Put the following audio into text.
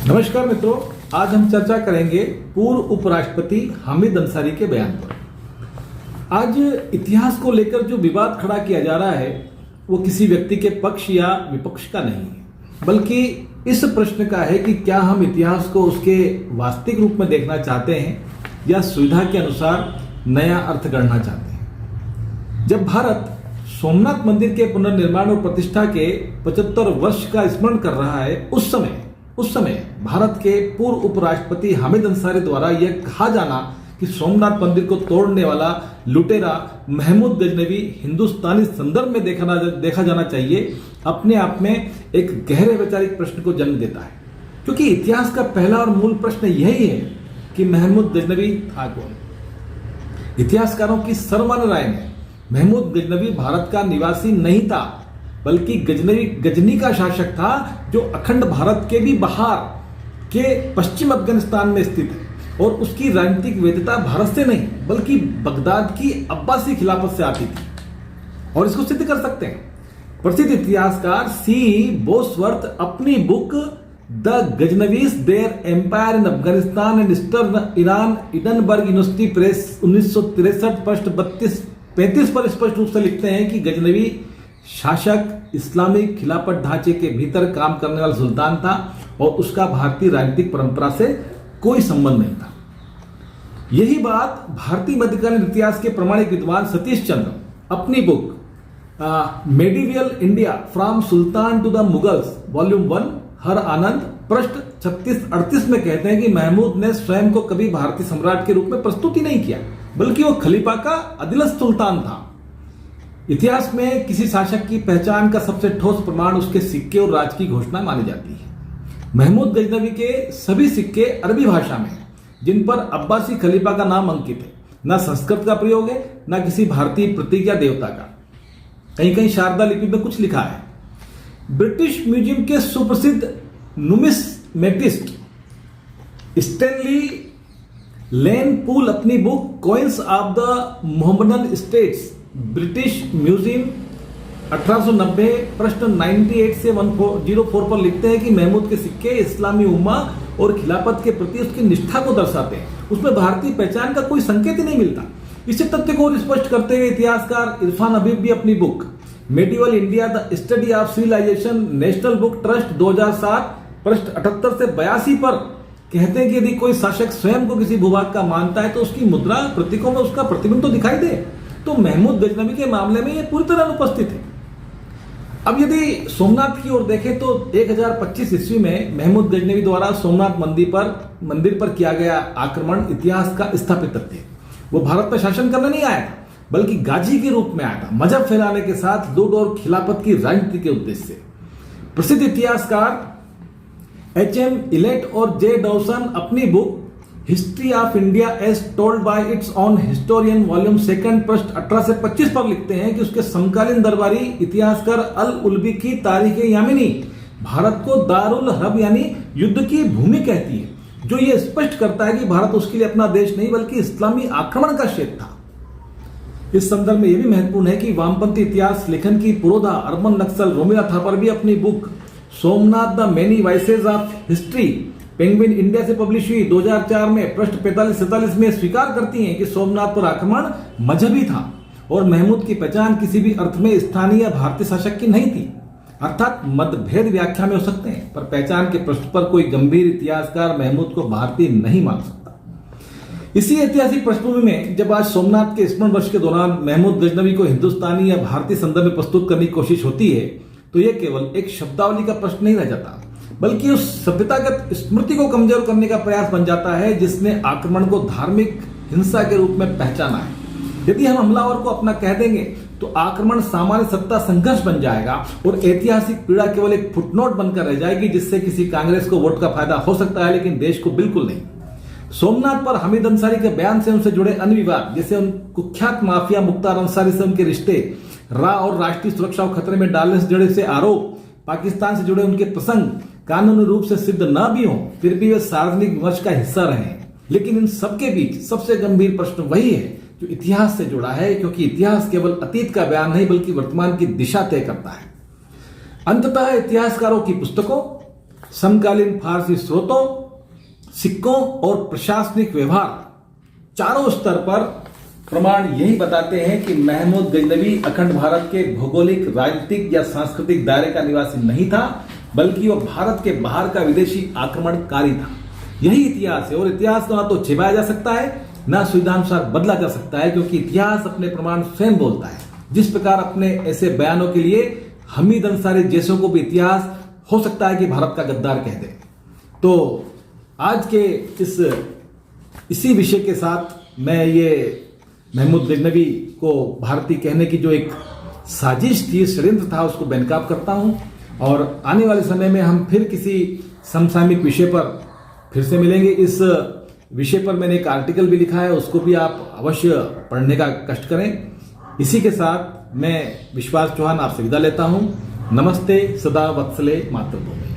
नमस्कार मित्रों, आज हम चर्चा करेंगे पूर्व उपराष्ट्रपति हामिद अंसारी के बयान पर। आज इतिहास को लेकर जो विवाद खड़ा किया जा रहा है वो किसी व्यक्ति के पक्ष या विपक्ष का नहीं है, बल्कि इस प्रश्न का है कि क्या हम इतिहास को उसके वास्तविक रूप में देखना चाहते हैं या सुविधा के अनुसार नया अर्थ गढ़ना चाहते हैं। जब भारत सोमनाथ मंदिर के पुनर्निर्माण और प्रतिष्ठा के 75 वर्ष का स्मरण कर रहा है, उस समय भारत के पूर्व उपराष्ट्रपति हामिद अंसारी द्वारा यह कहा जाना कि सोमनाथ मंदिर को तोड़ने वाला लुटेरा महमूद गजनवी हिंदुस्तानी संदर्भ में देखा जाना चाहिए, अपने आप में एक गहरे वैचारिक प्रश्न को जन्म देता है। क्योंकि इतिहास का पहला और मूल प्रश्न यही है कि महमूद गजनवी था कौन। इतिहासकारों की सर्वमान्य राय में महमूद गजनवी भारत का निवासी नहीं था, बल्कि गजनी का शासक था जो अखंड भारत के भी बाहर के पश्चिम अफगानिस्तान में स्थित है, और उसकी राजनीतिक वैधता भारत से नहीं बल्कि बगदाद की अब्बासी खिलाफत से आती थी। और इसको सिद्ध कर सकते हैं। प्रसिद्ध इतिहासकार सी बोसवर्थ अपनी book the Ghaznavids their empire in Afghanistan and eastern Iran, Edinburgh university press 1963 पृष्ठ 35 पर स्पष्ट रूप से लिखते हैं कि गजनवी शासक इस्लामिक खिलाफत ढांचे के भीतर काम करने वाला सुल्तान था और उसका भारतीय राजनीतिक परंपरा से कोई संबंध नहीं था। यही बात भारतीय मध्यकालीन इतिहास के प्रमाणिक विद्वान सतीश चंद्र अपनी book medieval India from sultan to the Mughals volume 1 Har Anand पृष्ठ 36-38 में कहते हैं कि महमूद ने स्वयं को कभी भारतीय सम्राट के रूप में प्रस्तुत ही नहीं किया, बल्कि वो खलीफा का अदिलस सुल्तान था। इतिहास में किसी शासक की पहचान का सबसे ठोस प्रमाण उसके सिक्के और राज की घोषणा मानी जाती है। महमूद गजनवी के सभी सिक्के अरबी भाषा में हैं, जिन पर अब्बासी खलीफा का नाम अंकित है। न संस्कृत का प्रयोग है, न किसी भारतीय प्रतीक या देवता का। कहीं कहीं शारदा लिपि में कुछ लिखा है। ब्रिटिश म्यूजियम के सुप्रसिद्ध नुमिस्मेटिस्ट स्टैनली लेन पूल अपनी book coins of the Mohammedan states British museum 1890 प्रश्न 98 से 104 पर लिखते हैं कि महमूद के सिक्के इस्लामी उम्मा और खिलाफत के प्रति उसकी निष्ठा को दर्शाते हैं। उसमें भारतीय पहचान का कोई संकेत ही नहीं मिलता। इसी तथ्य को और स्पष्ट करते हुए इतिहासकार इरफान हबीब भी अपनी book medieval India the study of civilization national book trust 2007 पृष्ठ 78 से 82 पर कहते हैं कि यदि कोई शासक स्वयं को किसी भूभाग का मानता है तो उसकी मुद्रा प्रतीकों में उसका प्रतिबिंब तो दिखाई दे। तो महमूद गजनवी के मामले में यह पूरी तरह अनुपस्थित है। अब यदि सोमनाथ की ओर देखें तो 1025 ईस्वी में महमूद गजनवी द्वारा सोमनाथ मंदिर पर किया गया आक्रमण इतिहास का स्थापित तथ्य है। वो भारत पर शासन करने नहीं आया था, बल्कि गाजी के रूप में आया था, मजहब फैलाने के साथ लूट और खिलाफत की राजनीति के उद्देश्य से। प्रसिद्ध इतिहासकार H.M. इलेट और जे डॉसन अपनी book history of India as told by its own historian volume 2 पृष्ठ 18 से 25 पर लिखते हैं कि उसके समकालीन दरबारी इतिहासकार अल उल्बी की तारीख यामिनी भारत को दारुल हरब यानी युद्ध की भूमि कहती है, जो यह स्पष्ट करता है कि भारत उसके लिए अपना देश नहीं बल्कि इस्लामी आक्रमण का क्षेत्र था। इस संदर्भ में यह भी महत्वपूर्ण है कि वामपंथी इतिहास लेखन की पुरोधा अर्बन नक्सल रोमिला थापर भी अपनी book Somnath the many voices of history Penguin India से पब्लिश हुई 2004 में पृष्ठ 45-47 में स्वीकार करती हैं कि सोमनाथ पर आक्रमण मजहबी था और महमूद की पहचान किसी भी अर्थ में स्थानीय भारतीय शासक की नहीं थी। अर्थात मतभेद व्याख्या में हो सकते हैं, पर पहचान के प्रश्न पर कोई गंभीर इतिहासकार महमूद को भारतीय नहीं मान सकता। इसी ऐतिहासिक पृष्ठभूमि में जब आज सोमनाथ के स्मरण वर्ष के दौरान महमूद गजनवी को हिंदुस्तानी या भारतीय संदर्भ में प्रस्तुत करने की कोशिश होती है, तो यह केवल एक शब्दावली का प्रश्न नहीं रह जाता, बल्कि उस सभ्यतागत स्मृति को कमजोर करने का प्रयास बन जाता है जिसने आक्रमण को धार्मिक हिंसा के रूप में पहचाना है। यदि हम हमलावर को अपना कह देंगे तो आक्रमण सामान्य सत्ता संघर्ष बन जाएगा और ऐतिहासिक पीड़ा केवल एक फुटनोट बनकर रह जाएगी, जिससे किसी कांग्रेस को वोट का फायदा हो सकता है, लेकिन देश को बिल्कुल नहीं। सोमनाथ पर हामिद अंसारी के बयान से उनसे जुड़े अन्य विवाद, जैसे उन कुख्यात माफिया मुख्तार अंसारी से उनके रिश्ते, और राष्ट्रीय सुरक्षा को खतरे में डालने से जुड़े से आरोप, पाकिस्तान से जुड़े उनके प्रसंग कानूनी रूप से सिद्ध न भी हो फिर भी वे सार्वजनिक विमर्श का हिस्सा रहे हैं। लेकिन इन सबके बीच सबसे गंभीर प्रश्न वही है जो इतिहास से जुड़ा है, क्योंकि इतिहास केवल अतीत का बयान नहीं बल्कि वर्तमान की दिशा तय करता है। अंततः इतिहासकारों की पुस्तकों समकालीन फारसी स्रोतों, सिक्कों और प्रशासनिक व्यवहार चारों स्तर पर प्रमाण यही बताते हैं कि महमूद गजनवी अखंड भारत के भौगोलिक, राजनीतिक या सांस्कृतिक दायरे का निवासी नहीं था, बल्कि वह भारत के बाहर का विदेशी आक्रमणकारी था। यही इतिहास है, और इतिहास को ना तो छिपाया जा सकता है, ना सुविधानुसार बदला जा सकता है, क्योंकि इतिहास अपने प्रमाण स्वयं बोलता है। जिस प्रकार अपने ऐसे बयानों के लिए हमीद अंसारी जैसों को भी इतिहास हो सकता है कि भारत का गद्दार कह दे। तो आज के इसी विषय के साथ मैं ये महमूद गजनवी को भारतीय कहने की जो एक साजिश थी, षड्यंत्र था, उसको बेनकाब करता हूं। और आने वाले समय में हम फिर किसी समसामयिक विषय पर फिर से मिलेंगे। इस विषय पर मैंने एक आर्टिकल भी लिखा है, उसको भी आप अवश्य पढ़ने का कष्ट करें। इसी के साथ मैं विश्वास चौहान आपसे विदा लेता हूं। नमस्ते, सदा वत्सले मातृभूमि।